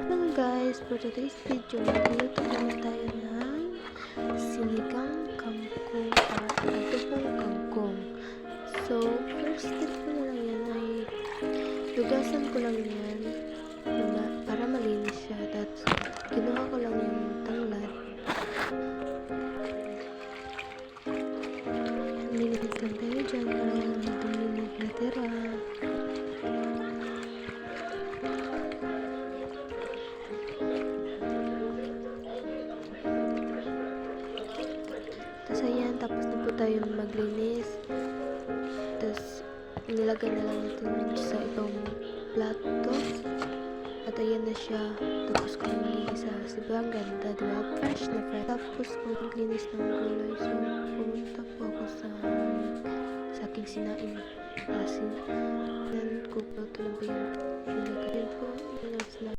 Hello guys, for today's video, magluluto naman tayo ng sinigang kangkong or adobong kangkong. So, first step ko na lang yan ay lugasan ko lang yan para malinis siya. Tapos, kinuha ko lang yung tanglad. Minit lang tayo dyan para walang duminig na tira. Tapos ayan, tapos na po tayo maglinis. Tapos nilagay na lang natin sa ibang plato. At ayan na siya. Tapos ko maglinis sa sobrang ganda, diba? Fresh na fresh. Tapos ko maglinis ng gulay. So pumunta po ako sa aking sinaing kasi ko po ito lang ba yung nilagay po.